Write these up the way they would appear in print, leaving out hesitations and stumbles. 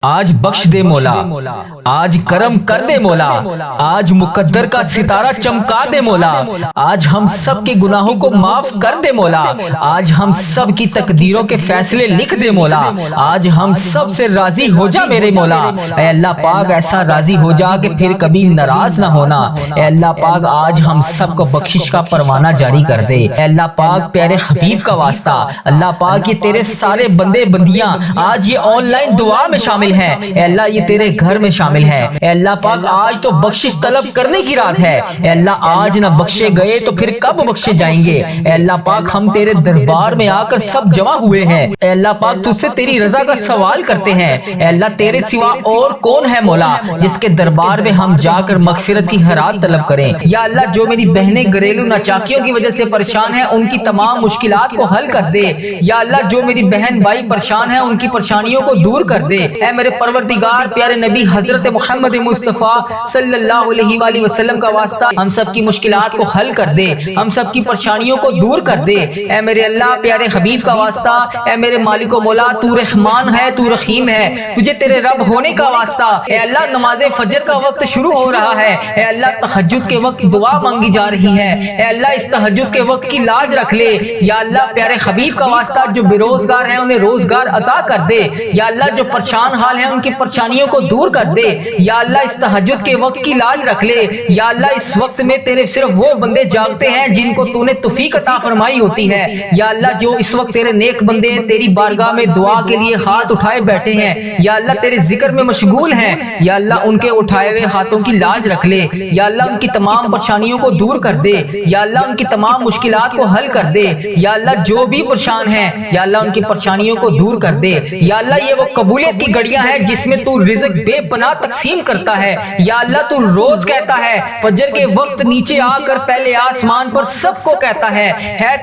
آج بخش دے مولا، آج کرم کر دے مولا، آج مقدر کا ستارہ چمکا دے مولا، آج ہم سب کے گناہوں کو معاف کر دے مولا، آج ہم سب کی تقدیروں کے فیصلے لکھ دے مولا، آج ہم سب سے راضی ہو جا میرے مولا۔ اے اللہ پاک ایسا راضی ہو جا کہ پھر کبھی ناراض نہ ہونا۔ اے اللہ پاک آج ہم سب کو بخشش کا پروانہ جاری کر دے۔ اے اللہ پاک پیارے حبیب کا واسطہ، اللہ پاک یہ تیرے سارے بندے بندیاں آج یہ آن لائن دعا میں شامل ہے، اے اللہ یہ تیرے گھر میں شامل ہے۔ اے اللہ پاک آج تو بخشش طلب کرنے کی رات ہے۔ اے اللہ آج نہ بخشے گئے تو پھر کب بخشے جائیں گے۔ اے اللہ پاک ہم تیرے دربار میں آ کر سب جمع ہوئے ہیں۔ اے اللہ پاک تجھ سے تیری رضا کا سوال کرتے ہیں۔ اے اللہ تیرے سوا اور کون ہے مولا جس کے دربار میں ہم جا کر مغفرت کی خیرات طلب کریں۔ یا اللہ جو میری بہنیں گھریلو ناچاکیوں کی وجہ سے پریشان ہیں ان کی تمام مشکلات کو حل کر دے۔ یا اللہ جو میری بہن بھائی پریشان ہیں ان کی پریشانیوں کو دور کر دے۔ اے میرے پروردگار پیارے نبی حضرت محمد مصطفیٰ صلی اللہ علیہ وآلہ وسلم کا واسطہ ہم سب کی مشکلات کو حل کر دے، ہم سب کی پریشانیوں کو دور کر دے۔ اے میرے اللہ پیارے حبیب کا واسطہ، اے میرے مالک و مولا تو رحمان ہے، تو رحیم ہے، تجھے تیرے رب ہونے کا واسطہ۔ اے اللہ نماز فجر کا وقت شروع ہو رہا ہے، اے اللہ تہجد کے وقت دعا مانگی جا رہی ہے، اے اللہ اس تہجد کے وقت کی لاج رکھ لے۔ یا اللہ پیارے حبیب کا واسطہ جو بے روزگار ہیں انہیں روزگار عطا کر دے۔ یا اللہ جو پریشان حال ہیں ان کی پریشانیوں کو دور کر دے۔ یا اللہ اس تہجد کے وقت کی لاج رکھ لے۔ یا اللہ اس وقت میں تیرے صرف وہ بندے جاگتے ہیں جن کو تو نے توفیق عطا فرمائی ہوتی ہے۔ یا اللہ جو اس وقت تیرے نیک بندے تیری بارگاہ میں دعا کے لیے ہاتھ اٹھائے بیٹھے ہیں، یا اللہ تیرے ذکر میں مشغول ہیں، یا اللہ ان کے اٹھائے ہوئے ہاتھوں کی لاج رکھ لے۔ یا اللہ ان کی تمام پریشانیوں کو دور کر دے۔ یا اللہ ان کی تمام مشکلات کو حل کر دے۔ یا اللہ جو بھی پریشان ہیں یا اللہ ان کی پریشانیوں کو دور کر دے۔ یا اللہ یہ وہ قبولیت کی گھڑیاں ہیں جس میں تو رزق بے پناہ تقسیم کرتا ہے۔ یا اللہ تو روز کہتا ہے فجر کے وقت نیچے آ کر پہلے آسمان پر سب کو کہتا ہے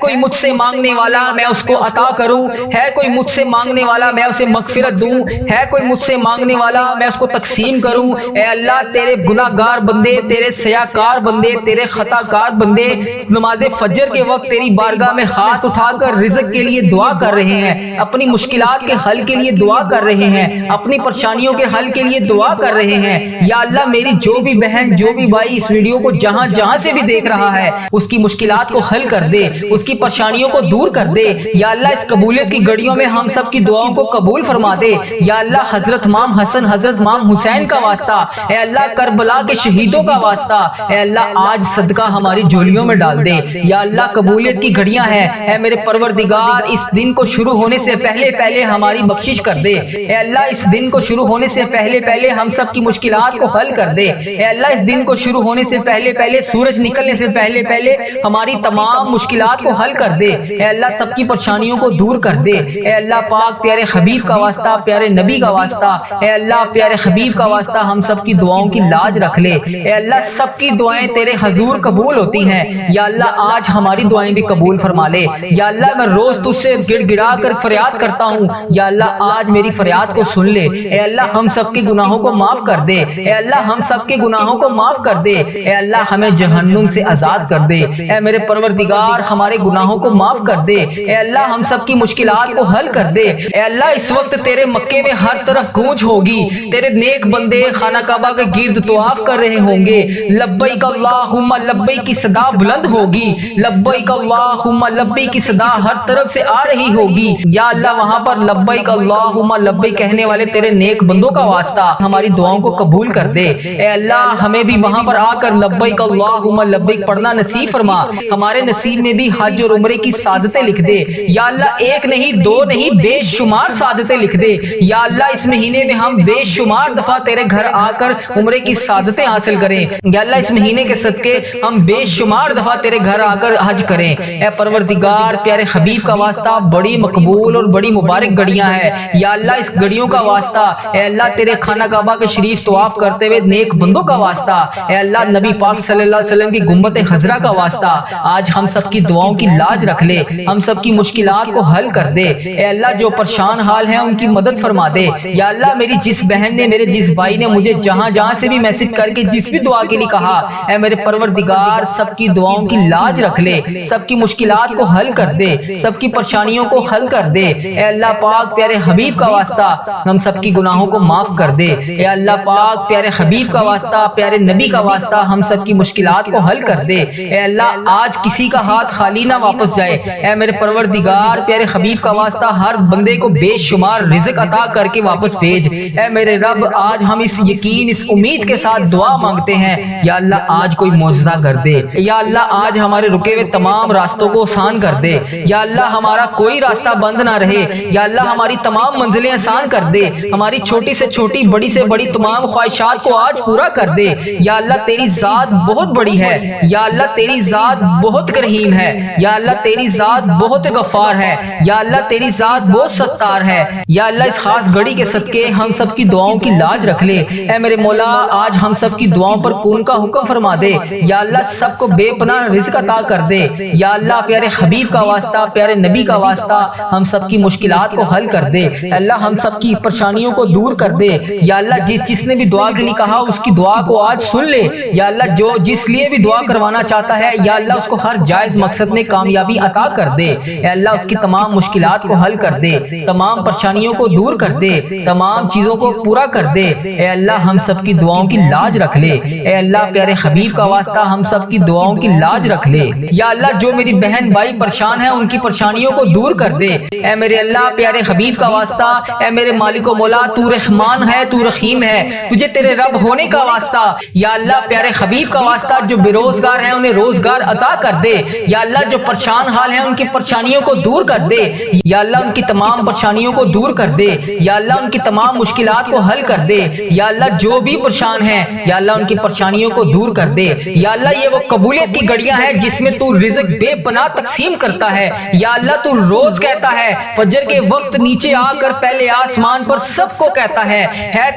کوئی مجھ سے مانگنے والا میں اس کو عطا کروں، ہے کوئی مجھ سے مانگنے والا میں اسے مغفرت دوں، ہے کوئی مجھ سے مانگنے والا میں اس کو تقسیم کروں۔ اے اللہ تیرے گناہ گار بندے، تیرے سیاکار بندے، تیرے خطا کار بندے نماز فجر کے وقت تیری بارگاہ میں ہاتھ اٹھا کر رزق کے لیے دعا کر رہے ہیں، اپنی مشکلات کے حل کے لیے دعا کر رہے ہیں، اپنی پریشانیوں کے حل کے لیے دعا کر رہے ہیں۔ یا اللہ میری جو بھی بہن جو بھی بھائی اس ویڈیو کو جہاں جہاں سے بھی دیکھ رہا ہے اس کی مشکلات کو حل کر دے، اس کی پریشانیوں کو دور کر دے۔ یا اللہ اس قبولیت کی گھڑیوں میں ہم سب کی دعاؤں کو قبول فرما دے۔ یا اللہ حضرت امام حسن حضرت امام حسین کا واسطہ، اے اللہ کربلا کے شہیدوں کا واسطہ، اے اللہ آج صدقہ ہماری جھولیوں میں ڈال دے۔ یا اللہ قبولیت کی گھڑیاں ہیں، اے میرے پروردگار اس دن کو شروع ہونے سے پہلے پہلے ہماری بخشش کر دے۔ اے اللہ اس دن کو شروع ہونے سے پہلے پہلے ہم سب کی مشکلات کو حل کر دے۔ اے اللہ اس دن کو شروع ہونے سے پہلے پہلے سورج نکلنے سے پہلے پہلے ہماری تمام مشکلات کو حل کر دے۔ اے اللہ سب کی پریشانیوں کو دور کر دے۔ اے اللہ پاک پیارے حبیب کا واسطہ، پیارے نبی کا واسطہ، اے اللہ پیارے حبیب کا واسطہ ہم سب کی دعاؤں کی لاج رکھ لے۔ اے اللہ سب کی دعائیں تیرے حضور قبول ہوتی ہیں، یا اللہ آج ہماری دعائیں بھی قبول فرما لے۔ یا اللہ میں روز تجھ سے گڑ گڑا کر فریاد کرتا ہوں، یا اللہ آج میری فریاد کو سن لے۔ اے اللہ ہم سب کے گناہوں کو معاف کر دے۔ اے اللہ ہم سب کے گناہوں کو معاف کر دے۔ اے اللہ ہمیں جہنم سے آزاد کر دے۔ اے میرے پروردگار ہمارے گناہوں کو معاف کر دے۔ اے اللہ ہم سب کی مشکلات کو حل کر دے۔ اے اللہ اس وقت تیرے مکے میں ہر طرف گونج ہوگی، تیرے نیک بندے خانہ کعبہ کے گرد طواف کر رہے ہوں گے، لبیک اللہم لبیک کی صدا بلند ہوگی، لبیک اللہم لبیک کی صدا ہر طرف سے آ رہی ہوگی۔ یا اللہ وہاں پر لبیک اللہم لبیک کہنے والے تیرے نیک بندوں کا واسطہ ہماری دعاؤں کو قبول کر دے۔ اے اللہ ہمیں بھی وہاں پر آ کر لبیک اللہم لبیک پڑھنا نصیب فرما، ہمارے نصیب میں بھی حج اور عمرے کی سعادتیں لکھ دے۔ یا اللہ ایک نہیں دو نہیں بے شمار سعادتیں لکھ دے۔ یا اللہ اس مہینے میں ہم بے شمار دفعہ تیرے گھر آ کر عمرے کی سعادتیں حاصل کریں۔ یا اللہ اس مہینے کے صدقے ہم بے شمار دفعہ تیرے گھر آ کر حج کریں۔ اے پروردگار پیارے حبیب کا واسطہ بڑی مقبول اور بڑی مبارک گھڑیاں ہیں، یا اللہ اس گھڑیوں کا واسطہ اے اللہ تیرے خانہ کعبہ کے کے شریف طواف کرتے ہوئے نیک بندوں کا واسطہ، اے اللہ نبی پاک صلی اللہ علیہ وسلم کی گنبد خضرا کا واسطہ، آج ہم سب کی دعاؤں کی لاج رکھ لے، ہم سب کی مشکلات کو حل کر دے، اے اللہ جو پریشان حال ہیں ان کی مدد فرما دے، یا اللہ میری جس بہن نے، میرے جس بھائی نے مجھے جہاں سے بھی میسج کر کے جس بھی دعا کے لیے کہا، اے میرے پروردگار سب کی دعاؤں کی لاج رکھ لے، سب کی مشکلات کو حل کر دے، سب کی پریشانیوں کو حل کر دے، اے اللہ پاک پیارے حبیب کا واسطہ ہم سب کی گناہوں کو معاف کر دے، اے اللہ پاک پیارے حبیب کا واسطہ، پیارے نبی کا واسطہ ہم سب کی مشکلات کو حل کر دے، اے اللہ آج کسی کا ہاتھ خالی نہ واپس جائے، اے میرے پروردگار پیارے حبیب کا واسطہ ہر بندے کو بے شمار رزق عطا کر کے واپس بھیج، اے میرے رب آج ہم اس یقین اس امید کے ساتھ دعا مانگتے ہیں، یا اللہ آج کوئی معجزہ کر دے، یا اللہ آج ہمارے رکے ہوئے تمام راستوں کو آسان کر دے، یا اللہ ہمارا کوئی راستہ بند نہ رہے، یا اللہ ہماری تمام منزلیں آسان کر دے، ہماری چھوٹی سے چھوٹی بڑی سے بڑی تمام خواہشات کو آج پورا کر دے، یا اللہ تیری ذات بہت بڑی ہے، یا اللہ تیری ذات بہت کریم ہے، یا اللہ تیری ذات بہت غفار ہے، یا اللہ تیری ذات بہت ستار ہے، یا اللہ اس خاص گھڑی کے صدقے ہم سب کی دعاؤں کی لاج رکھ لے، اے میرے مولا آج ہم سب کی دعاؤں پر کون کا حکم فرما دے، یا اللہ سب کو بے پناہ رزق عطا کر دے، یا اللہ پیارے حبیب کا واسطہ، پیارے نبی کا واسطہ ہم سب کی مشکلات کو حل کر دے، اللہ ہم سب کی پریشانیوں کو دور کر دے، یا اللہ جس نے بھی دعا کے لیے کہا اس کی دعا کو آج سن لے، یا اللہ جو جس لیے بھی دعا کروانا چاہتا ہے یا اللہ اس کو ہر جائز مقصد میں کامیابی عطا کر دے، اے اللہ اس کی تمام مشکلات کو حل کر دے، تمام پریشانیوں کو دور کر دے، تمام چیزوں کو پورا کر دے، اے اللہ ہم سب کی دعاؤں کی لاج رکھ لے، اے اللہ پیارے حبیب کا واسطہ ہم سب کی دعاؤں کی لاج رکھ لے، یا اللہ جو میری بہن بھائی پریشان ہیں ان کی پریشانیوں کو دور کر دے، اے میرے اللہ پیارے حبیب کا واسطہ، اے میرے مالک و مولا تو رحمان ہے، تو رحیم ہے، تجھے تیرے رب ہونے کا واسطہ، یا اللہ پیارے حبیب کا واسطہ جو بے روزگار ہیں انہیں روزگار عطا کر دے، یا اللہ جو پریشان حال ہیں ان کی پریشانیوں کو دور کر دے، یا اللہ ان کی تمام پریشانیوں کو دور کر دے، یا اللہ ان کی تمام مشکلات کو حل کر دے، یا اللہ جو بھی پریشان ہیں یا اللہ ان کی پریشانیوں کو دور کر دے، یا اللہ یہ وہ قبولیت کی گھڑیاں ہیں جس میں تو رزق بے پناہ تقسیم کرتا ہے، یا اللہ تو روز کہتا ہے فجر کے وقت نیچے آ کر پہلے آسمان پر سب کو کہتا ہے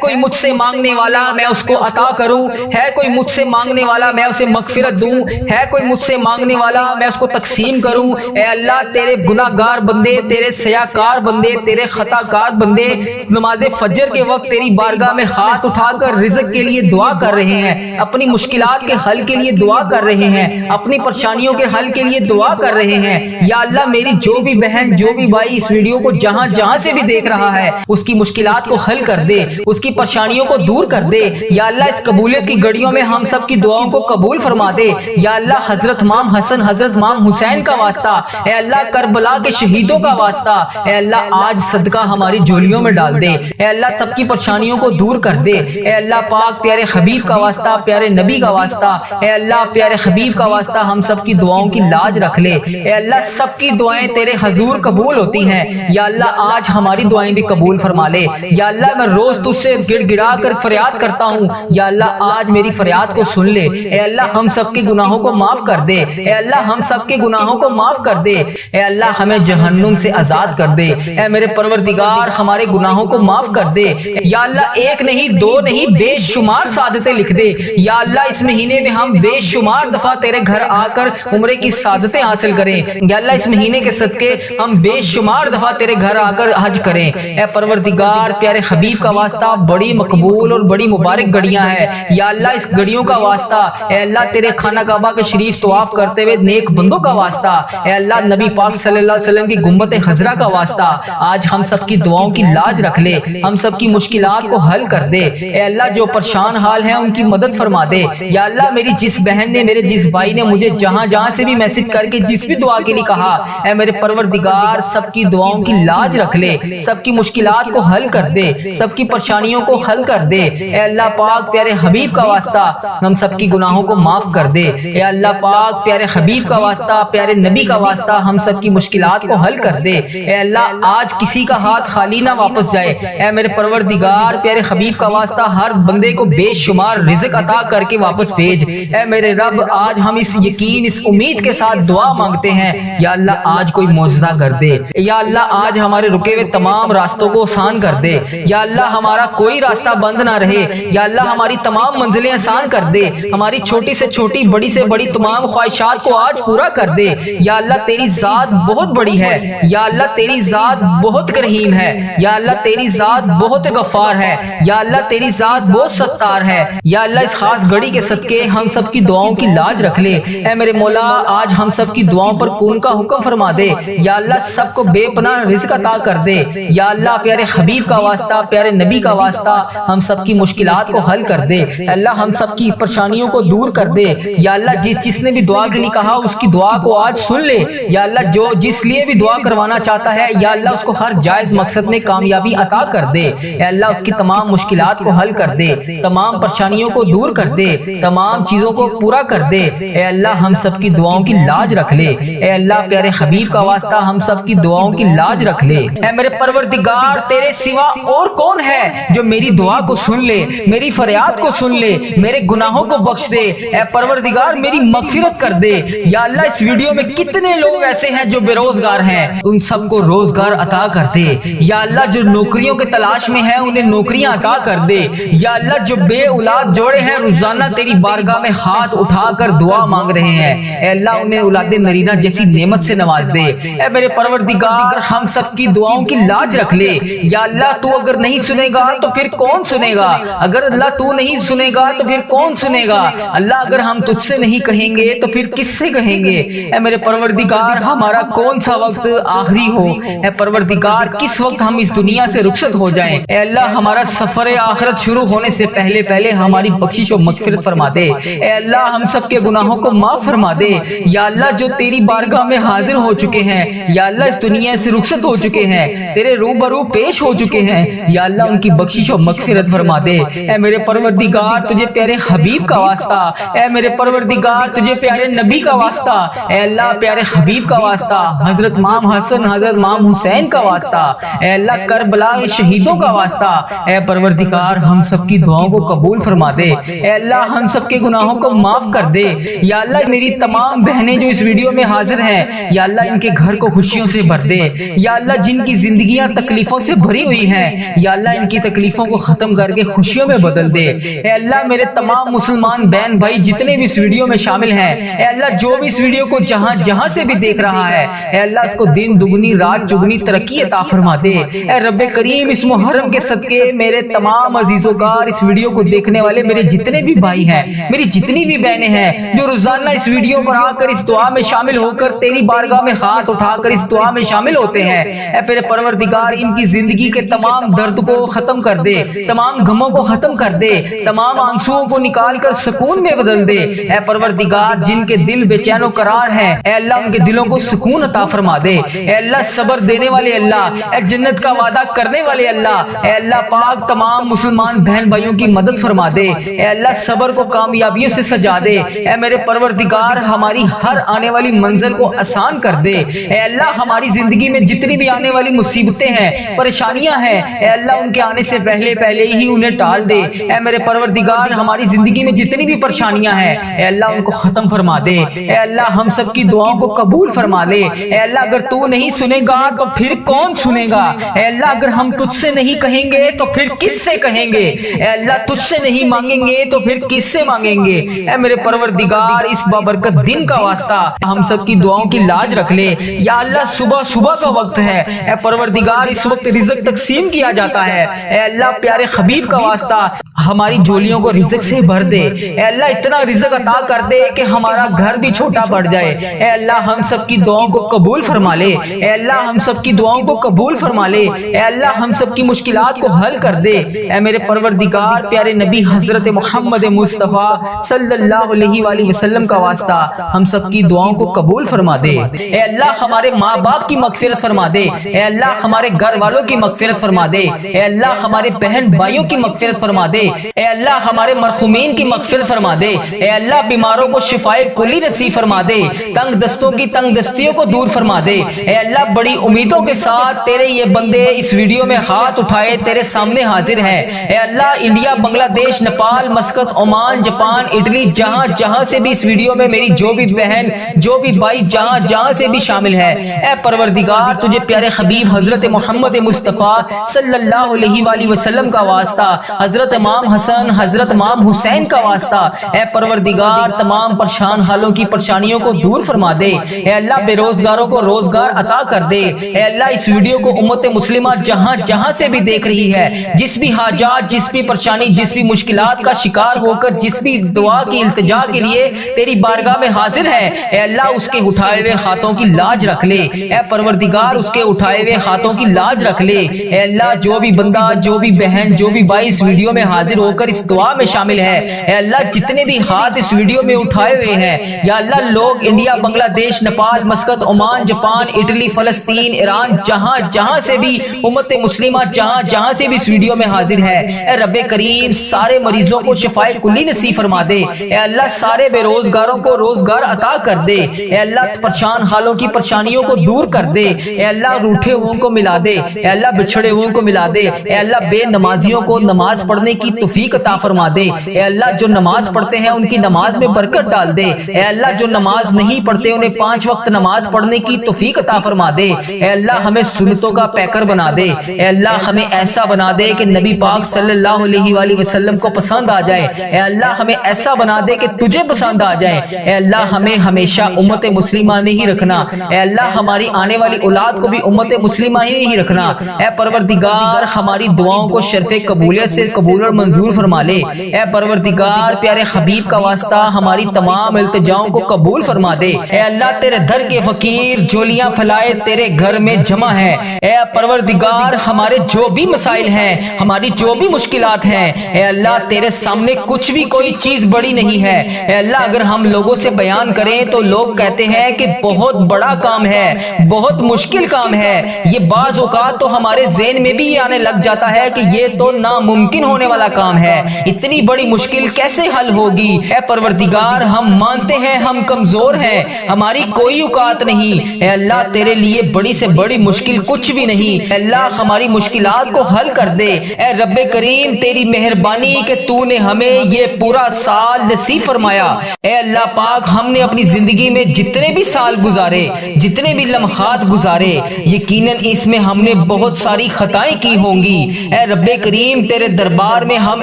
کوئی مجھ سے مانگنے والا میں اس کو عطا کروں، ہے کوئی مجھ سے مانگنے والا میں اسے مغفرت دوں، ہے کوئی مجھ سے مانگنے والا میں اس کو تقسیم کروں، اے اللہ تیرے گناہ گار بندے، تیرے سیاکار بندے، تیرے خطا کار بندے نماز فجر کے وقت تیری بارگاہ میں ہاتھ اٹھا کر رزق کے لیے دعا کر رہے ہیں، اپنی مشکلات کے حل کے لیے دعا کر رہے ہیں، اپنی پریشانیوں کے حل کے لیے دعا کر رہے ہیں، یا اللہ میری جو بھی بہن جو بھی بھائی اس ویڈیو کو جہاں سے بھی دیکھ رہا ہے اس کی مشکلات کو حل کر دے، اس کی پریشانیوں کو دور کر دے، یا اللہ اس قبولیت کی گھڑیوں میں ہم سب کی دعاؤں کو قبول فرما دے، یا اللہ حضرت امام حسن حضرت امام حسین کا واسطہ، اے اللہ کربلا کے شہیدوں کا واسطہ، اے اللہ آج صدقہ ہماری جھولیوں میں ڈال دے، اے اللہ سب کی پریشانیوں کو دور کر دے، اے اللہ پاک پیارے حبیب کا واسطہ، پیارے نبی کا واسطہ، اے اللہ پیارے حبیب کا واسطہ ہم سب کی دعاؤں کی لاج رکھ لے، اے اللہ سب کی دعائیں تیرے حضور قبول ہوتی ہیں، یا اللہ آج ہماری دعائیں بھی قبول فرما لے، یا اللہ میں روز تجھ سے گڑ گڑا کر فریاد کرتا ہوں، یا اللہ آج میری فریاد کو سن لے، اے اللہ ہم سب کے گناہوں کو معاف کر دے، اے اللہ ہم سب کے گناہوں کو معاف کر دے، اے اللہ ہمیں جہنم سے آزاد کر دے، اے میرے پروردگار ہمارے گناہوں کو معاف کر دے، یا اللہ ایک نہیں دو نہیں بے شمار سعادتیں لکھ دے، یا اللہ اس مہینے میں ہم بے شمار دفعہ تیرے گھر آ کر عمرے کی سعادتیں حاصل کریں، یا اللہ اس مہینے کے صدقے ہم بے شمار دفعہ تیرے گھر آ کر حج کریں، اے پروردگار پیارے حبیب کا واسطہ بڑی مقبول اور بڑی مبارک گھڑیاں ہیں، یا اللہ اس گھڑیوں کا واسطہ، اے اللہ تیرے خانہ کعبہ کے شریف طواف کرتے ہوئے نیک بندوں کا واسطہ، اے اللہ نبی پاک صلی اللہ علیہ وسلم کی گنبد خضرا کا واسطہ، آج ہم سب کی دعاؤں کی لاج رکھ لے، ہم سب کی مشکلات کو حل کر دے، اے اللہ جو پریشان حال ہیں ان کی مدد فرما دے، یا اللہ میری جس بہن نے میرے جس بھائی نے مجھے جہاں سے بھی میسج کر کے جس بھی دعا کے لیے کہا، اے میرے پروردگار سب کی دعاؤں کی لاج رکھ لے، سب کی مشکلات کو حل کر دے، سب کی پریشانیوں کو حل کر دے، اے اللہ پاک پیارے حبیب کا واسطہ ہم سب کی گناہوں کو معاف کر دے، اے اللہ پاک پیارے حبیب کا واسطہ پیارے نبی کا واسطہ ہم سب کی مشکلات کو حل کر دے، اے اللہ آج کسی کا ہاتھ خالی نہ واپس جائے، اے میرے پروردگار پیارے حبیب کا واسطہ ہر بندے کو بے شمار رزق عطا کر کے واپس بھیج، اے میرے رب آج ہم اس یقین اس امید کے ساتھ دعا مانگتے ہیں، یا اللہ آج کوئی معجزہ کر دے، یا اللہ آج ہمارے رکے ہوئے تمام راستوں کو آسان کر دے، یا اللہ ہمارا کوئی راستہ بند نہ رہے۔ یا اللہ ہماری تمام منزلیں آسان کر دے، ہماری چھوٹی سے چھوٹی بڑی سے بڑی تمام خواہشات کو آج پورا کر دے۔ یا اللہ تیری ذات بہت بڑی ہے، یا اللہ تیری ذات بہت رحیم ہے، یا اللہ تیری ذات بہت غفار ہے، یا اللہ تیری ذات بہت ستار ہے۔ یا اللہ اس خاص گھڑی کے صدقے ہم سب کی دعاؤں کی لاج رکھ لے۔ اے میرے مولا آج ہم سب کی دعاؤں پر کون کا حکم فرما دے۔ یا اللہ سب کو بے پناہ رزق عطا کر دے۔ یا اللہ پیارے حبیب کا واسطہ، پیارے نبی کا واسطہ ہم سب کی مشکلات کو حل کر دے۔ اللہ ہم سب کی پریشانیوں کو دور کر دے۔ یا اللہ جس نے بھی دعا کے لیے کہا اس کی دعا کو آج سن لے۔ یا اللہ جو جس لیے بھی دعا کروانا چاہتا ہے یا اللہ اس کو ہر جائز مقصد میں کامیابی عطا کر دے۔ اے اللہ اس کی تمام مشکلات کو حل کر دے، تمام پریشانیوں کو دور کر دے، تمام چیزوں کو پورا کر دے۔ اے اللہ ہم سب کی دعاؤں کی لاج رکھ لے۔ اے اللہ پیارے حبیب کا واسطہ ہم سب کی دعاؤں کی لاج رکھ لے۔ اے میرے پروردگار تیرے سوا اور کون ہے جو میری دعا کو سن لے، میری فریاد کو سن لے، میرے گناہوں کو بخش دے۔ اے پروردگار میری مغفرت کر دے۔ یا اللہ اس ویڈیو میں کتنے لوگ ایسے ہیں جو بے روزگار ہیں، ان سب کو روزگار عطا کر دے۔ یا اللہ جو نوکریوں کے تلاش میں ہیں انہیں نوکریاں عطا کر دے۔ یا اللہ جو بے اولاد جوڑے ہیں روزانہ تیری بارگاہ میں ہاتھ اٹھا کر دعا مانگ رہے ہیں، اے اللہ انہیں اولاد نرینہ جیسی نعمت سے نواز دے۔ اے میرے پروردگار ہم سب کی دعاؤں کی لاج رکھ لے۔ یا اللہ تو اگر نہیں سنے گا تو پھر کون سنے گا؟ اگر اللہ تو نہیں سنے گا تو پھر کون سنے گا؟ اللہ اگر ہم تجھ سے نہیں کہیں گے تو پھر کس سے کہیں گے؟ اے میرے پروردگار ہمارا کون سا وقت آخری ہو؟ اے پروردگار کس وقت ہم اس دنیا سے رخصت ہو جائیں؟ اے اللہ ہمارا سفر آخرت شروع ہونے سے پہلے ہماری بخشش و مغفرت فرما دے۔ اے اللہ ہم سب کے گناہوں کو معاف فرما دے۔ یا اللہ جو تیری بارگاہ میں حاضر ہو چکے ہیں، یا اللہ اس دنیا سے رخصت ہو چکے ہیں، تیرے روبرو پیش ہو چکے ہیں، یا اللہ ان کی بخشش و مغفرت فرما دے۔ اے میرے پروردگار تجھے پیارے حبیب کا واسطہ، اے میرے پروردگار تجھے پیارے نبی کا واسطہ، اے اللہ پیارے حبیب کا واسطہ، حضرت امام حسن حضرت امام حسین کا واسطہ، اے اللہ کربلا کے شہیدوں کا واسطہ، اے پروردگار ہم سب کی دعاؤں کو قبول فرما دے۔ اے اللہ ہم سب کے گناہوں کو معاف کر دے۔ یا اللہ میری تمام بہنیں جو اس ویڈیو میں حاضر ہیں، یا اللہ ان کے گھر کو خوشیوں سے بھر دے۔ یا اللہ جن کی زندگیاں تکلیفوں سے بھری ہوئی ہیں، یا اللہ ان کی تکلیفوں کو ختم کر کے خوشیوں میں بدل دے۔ اے اللہ میرے تمام مسلمان بہن بھائی جتنے بھی اس ویڈیو میں شامل ہیں، اے اللہ جو بھی اس ویڈیو کو جہاں سے بھی دیکھ رہا ہے، اے اللہ اس کو دن دگنی رات چگنی ترقی عطا فرما دے۔ اے رب کریم اس محرم کے صدقے میرے تمام عزیزوں کا اس ویڈیو کو دیکھنے والے میرے جتنے بھی بھائی ہیں، میری جتنی بھی بہنیں ہیں جو روزانہ اس ویڈیو پر آ کر اس دعا میں شامل ہو کر تیری بارگاہ میں ہاتھ اٹھا کر اس دعا میں شامل ہوتے ہیں، اے میرے پروردگار ان کی زندگی کے تمام درد کو ختم کر دے، تمام غموں کو ختم کر دے، تمام آنسوؤں کو نکال کر سکون میں بدل دے۔ اے پروردگار جن کے دل بے چین و قرار ہیں، اے اللہ ان کے دلوں کو سکون عطا فرما دے۔ اے اللہ صبر دینے والے اللہ، اے جنت کا وعدہ کرنے والے اللہ، اے اللہ پاک تمام مسلمان بہن بھائیوں کی مدد فرما دے۔ اے اللہ صبر کو کامیابیوں سے سجا دے۔ اے میرے پروردگار ہماری ہر آنے والی منزل کو آسان کر دے۔ اے اللہ ہماری زندگی میں جتنی بھی آنے والی مصیبتیں ہیں، پریشانیاں ہیں، اے اللہ ان کے آنے سے پہلے ہی انہیں ٹال دے۔ اے میرے پروردگار ہماری زندگی میں جتنی بھی پریشانیاں ہیں، اے اللہ ان کو ختم فرما دے۔ اے اللہ ہم سب کی دعاؤں کو قبول فرما لے۔ اے اللہ اگر تو نہیں سنے گا تو پھر کون سنے گا؟ اے اللہ اگر ہم تجھ سے نہیں کہیں گے تو پھر کس سے کہیں گے؟ اے اللہ تجھ سے نہیں مانگیں گے تو پھر کس سے مانگیں گے؟ اے میرے پروردگار اس بابرکت دن کا واسطہ ہم سب کی دعاؤں کی لاج رکھ لے۔ یا اللہ صبح کا وقت ہے، اے پروردگار اس وقت رزق تقسیم کیا جاتا ہے، اے اللہ پیارے حبیب کا واسطہ ہماری جولیوں کو رزق سے بھر دے۔ اے اللہ اتنا رزق عطا کر دے کہ ہمارا گھر بھی چھوٹا پڑ جائے۔ اے اللہ ہم سب کی دعاؤں کو قبول فرما لے۔ اے اللہ ہم سب کی دعاؤں کو قبول فرما لے۔ اے اللہ ہم سب کی مشکلات کو حل کر دے۔ اے میرے پروردگار پیارے نبی حضرت محمد مصطفیٰ صلی اللہ علیہ وآلہ وسلم کا واسطہ ہم سب کی دعاؤں کو قبول فرما دے۔ اے اللہ ہمارے ماں باپ کی مغفرت فرما دے۔ اے اللہ ہمارے گھر والوں کی مغفرت فرما دے۔ اے اللہ ہمارے بہن بھائیوں کی مغفرت فرما دے۔ اے اللہ ہمارے مرحومین کی مغفرت فرما دے۔ اے اللہ بیماروں کو شفائے کلی نصیب فرما دے۔ تنگ دستوں کی تنگ دستیوں کو دور فرما دے۔ اے اللہ بڑی امیدوں کے ساتھ تیرے یہ بندے اس ویڈیو میں ہاتھ اٹھائے تیرے سامنے حاضر ہیں۔ اے اللہ انڈیا، بنگلہ دیش، Nepal, Muscat, Oman, Japan, Italy, جہاں سے بھی اس ویڈیو میں میری جو بھی بہن جو بھی بھائی جہاں سے بھی شامل ہے، اے پروردگار تجھے پیارے حبیب حضرت محمد مصطفیٰ صلی اللہ علیہ وآلہ وسلم وسلم کا واسطہ، حضرت امام حسن حضرت امام حسین کا واسطہ، اے پروردگار تمام پریشان حالوں کی پریشانیوں کو دور فرما دے، اے اللہ بے روزگاروں کو روزگار عطا کر دے، اے اللہ اس ویڈیو کو امت مسلمہ جہاں جہاں سے بھی دیکھ رہی ہے، جس بھی حاجات، جس بھی پریشانی، جس بھی مشکلات کا شکار ہو کر جس بھی دعا کی التجا کے لیے تیری بارگاہ میں حاضر ہے، اے اللہ اس کے اٹھائے ہوئے ہاتھوں کی لاج رکھ لے، اے پروردگار اس کے اٹھائے ہوئے ہاتھوں کی لاج رکھ لے، اے اللہ جو بھی بندہ، جو بھی بہن، جو بھی بھائی اس ویڈیو میں حاضر ہو کر اس دعا میں شامل ہے، اے اللہ جتنے بھی ہاتھ اس ویڈیو میں اٹھائے ہوئے ہیں، یا اللہ لوگ انڈیا، بنگلہ دیش، Nepal, Muscat, Oman, Japan, Italy, فلسطین، ایران، جہاں جہاں سے بھی امت مسلمہ جہاں جہاں سے بھی اس ویڈیو میں حاضر ہے، اے رب کریم سارے مریضوں کو شفائے کلی نصیب فرما دے، اے اللہ سارے بے روزگاروں کو روزگار عطا کر دے، اے اللہ پریشان حالوں کی پریشانیوں کو دور کر دے، اے اللہ روٹھے ہوئوں کو ملا دے، اے اللہ بچھڑے ہوئوں کو ملا دے، اے اللہ بے نمازیوں کو نماز پڑھنے کی توفیق عطا فرما دے، اے اللہ جو نماز پڑھتے ہیں ان کی نماز میں برکت ڈال دے، اے اللہ جو نماز نہیں پڑھتے انہیں 5 وقت نماز پڑھنے کی توفیق عطا فرما دے، اے اللہ ہمیں سنتوں کا پیکر بنا دے، اے اللہ ہمیں ایسا بنا دے کہ نبی پاک صلی اللہ علیہ وآلہ وسلم کو پسند آ جائے، اے اللہ ہمیں ایسا بنا دے کہ تجھے پسند آ جائے، اے اللہ ہمیں ہمیشہ امت مسلمہ میں ہی رکھنا، اے اللہ ہماری آنے والی اولاد کو بھی امت مسلمہ ہی رکھنا، اے پروردگار ہماری دعاؤں کو شرف قبولیت سے قبول اور منظور فرما لے، اے پروردگار پیارے حبیب کا واسطہ ہماری تمام التجاؤں کو قبول فرما دے، اے اللہ تیرے در کے فقیر جولیاں پھیلائے تیرے گھر میں جمع ہے، اے پروردگار ہمارے جو بھی مسائل ہیں، ہماری جو بھی مشکلات ہیں، اے اللہ تیرے سامنے کچھ بھی کوئی چیز بڑی نہیں ہے، اے اللہ اگر ہم لوگوں سے بیان کریں تو لوگ کہتے ہیں کہ بہت بڑا کام ہے، بہت مشکل کام ہے، یہ بعض اوقات تو ہمارے ذہن میں بھی یہ آنے لگ جاتا ہے کہ یہ تو ناممکن ہونے والا کام ہے، اتنی بڑی مشکل کیسے حل ہوگی، اے پروردگار ہم مانتے ہیں ہم کمزور ہیں، ہماری کوئی اوقات نہیں، اے اللہ تیرے لیے بڑی سے بڑی مشکل کچھ بھی نہیں، اے اللہ ہماری مشکلات کو حل کر دے، اے رب کریم تیری مہربانی کہ تو نے ہمیں یہ پورا سال نصیب فرمایا، اے اللہ پاک ہم نے اپنی زندگی میں جتنے بھی سال گزارے، جتنے بھی لمحات گزارے، یقیناً اس میں ہم نے بہت ساری خطائیں کی ہوں گی، اے رب کریم تیرے دربار میں ہم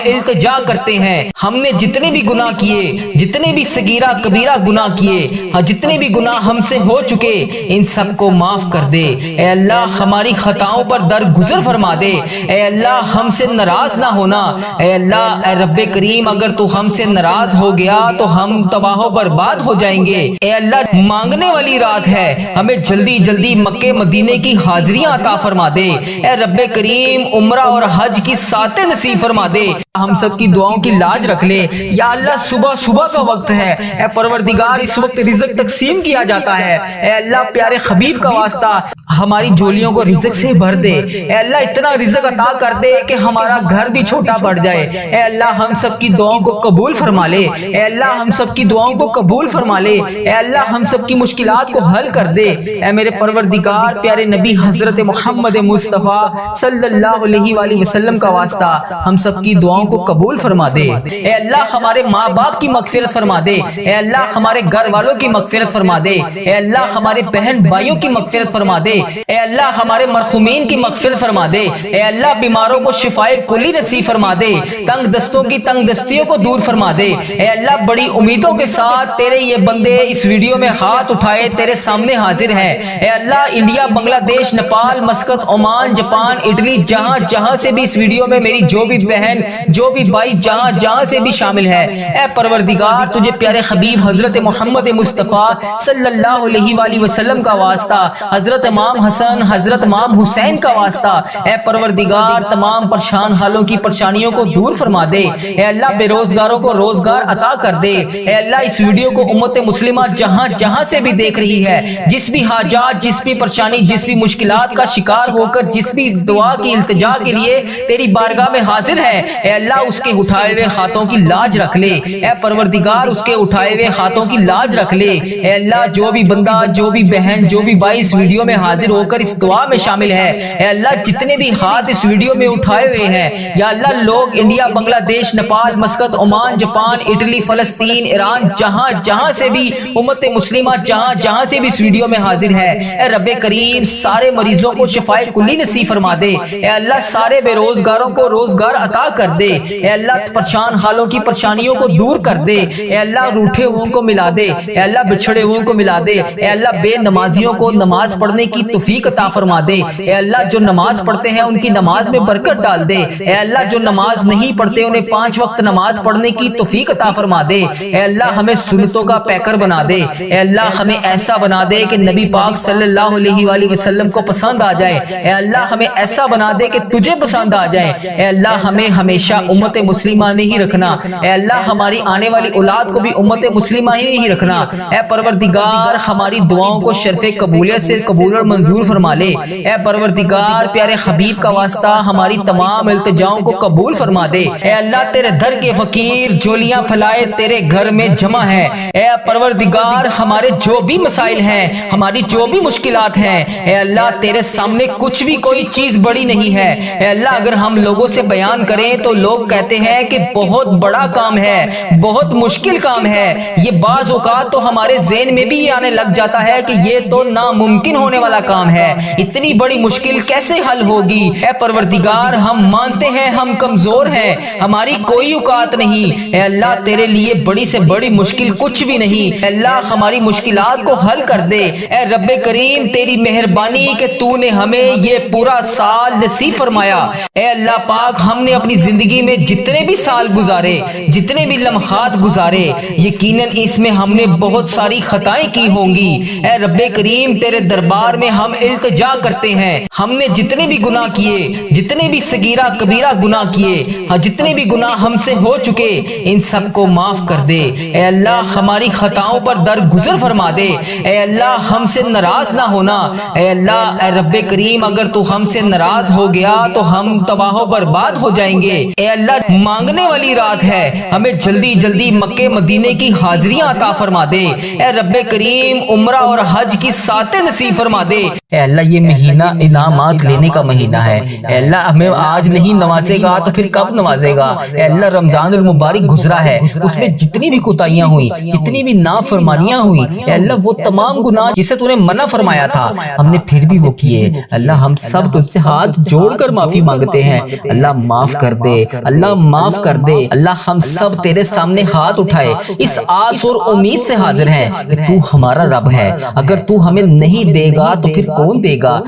التجا کرتے ہیں، ہم نے جتنے بھی گناہ کیے، جتنے بھی صغیرہ کبیرہ گناہ کیے، جتنے بھی گناہ ہم سے ہو چکے ان سب کو معاف کر دے، اے اللہ ہماری خطاؤں پر درگزر فرما دے، اے اللہ ہم سے ناراض نہ ہونا، اے اللہ اے رب کریم اگر تو ہم سے ناراض ہو گیا تو ہم تباہ و برباد ہو جائیں گے، اے اللہ مانگنے والی رات ہے، ہمیں جلدی جلدی مکے مدینے کی حاضریاں عطا فرما دے، اے رب کریم عمرہ اور حج کی ساتیں نصیب فرما دے، ہم سب کی دعاؤں کی لاج رکھ لے، یا اللہ صبح صبح کا وقت ہے، اے پروردگار اس وقت رزق تقسیم کیا جاتا ہے، اے اللہ پیارے حبیب کا واسطہ ہماری جولیوں کو رزق سے بھر دے، اے اللہ اتنا رزق عطا کر دے کہ ہمارا گھر بھی چھوٹا پڑ جائے، اے اللہ ہم سب کی دعاؤں کو قبول فرما لے، اے اللہ ہم سب کی دعاؤں کو قبول فرما لے، اے اللہ ہم سب کی مشکلات کو حل کر دے، اے میرے پروردگار پیارے نبی حضرت محمد مصطفیٰ صلی اللہ علیہ وآلہ وسلم کا واسطہ ہم سب کی دعاؤں کو قبول فرما دے، اے اللہ ہمارے ماں باپ کی مغفرت فرما دے، اے اللہ ہمارے گھر والوں کی مغفرت فرما دے، اے اللہ ہمارے بہن بھائیوں کی مغفرت فرما دے، اے اللہ ہمارے مرحومین کی مغفرت فرما دے، اے اللہ بیماروں کو شفائے کلی نصیب فرما دے، تنگ دستوں کی تنگ دستیوں کو دور فرما دے، اے اللہ بڑی امیدوں کے ساتھ تیرے یہ بندے اس ویڈیو میں ہاتھ اٹھائے تیرے سامنے حاضر ہیں، اے اللہ انڈیا، بنگلہ دیش، Nepal, Muscat, Oman, Japan, Italy, جہاں جہاں سے بھی اس ویڈیو میں میری جو بھی بہن، جو بھی بھائی جہاں جہاں سے بھی شامل ہے، اے پروردگار تجھے پیارے حبیب حضرت محمد مصطفیٰ صلی اللہ علیہ وآلہ وسلم کا واسطہ، حضرت امام حسن حضرت امام حسین کا واسطہ، اے پروردگار تمام پریشان حالوں کی پریشانیوں کو دور فرما دے، اے اللہ بے روزگاروں کو روزگار عطا کر دے، اے اللہ اس ویڈیو کو امت مسلمہ جہاں جہاں سے بھی دیکھ رہی ہے، جس بھی حاجات، جس بھی پریشانی، جس بھی مشکلات کا شکار ہو کر جس بھی دعا کی التجا کے لیے تیری بارگاہ میں حاضر ہے، اے اللہ اس کے اٹھائے ہوئے ہاتھوں کی لاج رکھ لے، اے پروردگار اس کے اٹھائے ہوئے ہاتھوں کی لاج رکھ لے، اے اللہ جو بھی بندہ، جو بھی بہن، جو بھی بھائی اس ویڈیو میں حاضر ہو کر اس دعا میں شامل ہے، اے اللہ جتنے بھی ہاتھ اس ویڈیو میں اٹھائے ہوئے ہیں، یا اللہ لوگ انڈیا، بنگلہ دیش، Nepal, Muscat, Oman, Japan, Italy, فلسطین، ایران، جہاں جہاں سے بھی امت مسلمہ جہاں جہاں سے بھی اس ویڈیو میں حاضر ہے، اے رب کریم سارے مریضوں کو شفائے کلی نصیب فرما دے، اے اللہ سارے بے روزگاروں کو روزگار عطا کر دے، اے اللہ پریشان حالوں کی پریشانیوں کو دور کر دے، اے اللہ روٹھے ہوئوں کو ملا دے، اے اللہ بچھڑے ہوئوں کو ملا دے، اے اللہ بے نمازیوں کو نماز پڑھنے کی توفیق عطا فرما دے، اے اللہ جو نماز پڑھتے ہیں ان کی نماز میں برکت ڈال دے، اے اللہ جو نماز نہیں پڑھتے انہیں 5 وقت نماز پڑھنے کی توفیق عطا فرما دے، اے اللہ ہمیں سنتوں کا پیکر بنا دے، اے اللہ ہمیں ایسا بنا دے کہ نبی پاک صلی اللہ علیہ وآلہ وسلم کو پسند آ جائے، اے اللہ ہمیں ایسا بنا دے کہ تجھے پسند آ جائے، اے اللہ ہمیں ہمیشہ امت مسلمہ میں ہی رکھنا، اے اللہ ہماری آنے والی اولاد کو بھی امت مسلمہ ہی ہی رکھنا، اے پروردگار ہماری دعاؤں کو شرف قبولیت سے قبول اور منظور فرما لے، اے پروردگار پیارے حبیب کا واسطہ ہماری تمام التجاؤں کو قبول فرما دے، اے اللہ تیرے در کے فقیر جولیاں پھلائے تیرے گھر میں جمع ہے، اے پروردگار ہمارے جو بھی مسائل ہیں، ہماری جو بھی مشکلات ہیں، اے اللہ تیرے سامنے کچھ بھی کوئی چیز بڑی نہیں ہے، اے اللہ اگر ہم لوگوں سے بیان کریں تو لوگ کہتے ہیں کہ بہت بڑا کام ہے، بہت مشکل کام ہے، یہ بعض اوقات تو ہمارے ذہن میں بھی یہ آنے لگ جاتا ہے کہ یہ تو ناممکن ہونے والا کام ہے، اتنی بڑی مشکل کیسے حل ہوگی؟ اے پروردگار ہم مانتے ہیں ہم کمزور ہیں، ہماری کوئی اوقات نہیں، اے اللہ تیرے لیے بڑی سے بڑی مشکل کچھ بھی نہیں، اے اللہ ہماری مشکلات کو حل کر دے، اے رب کریم تیری مہربانی کہ تو نے ہمیں یہ پورا سال نصیب فرمایا، اے اللہ پاک ہم نے اپنی زندگی میں جتنے بھی سال گزارے، جتنے بھی لمحات گزارے، یقیناً اس میں ہم نے بہت ساری خطائیں کی ہوں گی، اے رب کریم تیرے دربار میں ہم التجا کرتے ہیں، ہم نے جتنے بھی گناہ کیے، جتنے بھی صغیرہ کبیرہ گناہ کیے، جتنے بھی گناہ ہم سے ہو چکے ان سب کو معاف کر دے، اے اللہ ہماری خطاؤں پر درگزر فرما دے، اے اللہ ہم سے ناراض نہ ہونا، اے اللہ اے رب کریم اگر تو ہم سے ناراض ہو گیا تو ہم تباہ و برباد ہو جائیں گے، اے اللہ مانگنے والی رات ہے، ہمیں جلدی جلدی مکے مدینے کی حاضریاں عطا فرما دے، اے رب کریم عمرہ اور حج کی ساتیں نصیب فرما دے، اے اللہ یہ مہینہ انعامات لینے کا مہینہ ہے، اے اللہ ہمیں آج نہیں نوازے گا تو پھر کب نوازے گا، اے اللہ رمضان المبارک گزرا ہے، اس میں جتنی بھی کوتاہیاں ہوئی، جتنی بھی نافرمانیاں ہوئی، اے اللہ وہ تمام گناہ جسے تو نے منع فرمایا تھا ہم نے پھر بھی وہ کیے، اللہ ہم سب تجھ سے ہاتھ جوڑ کر معافی مانگتے ہیں، اللہ معاف کر دے، اللہ معاف کر دے، اللہ ہم سب تیرے سامنے ہاتھ اٹھائے اس آس اور امید سے حاضر ہیں کہ تو ہمارا رب ہے، اگر تو ہمیں نہیں دے گا تو پھر کون دے گا؟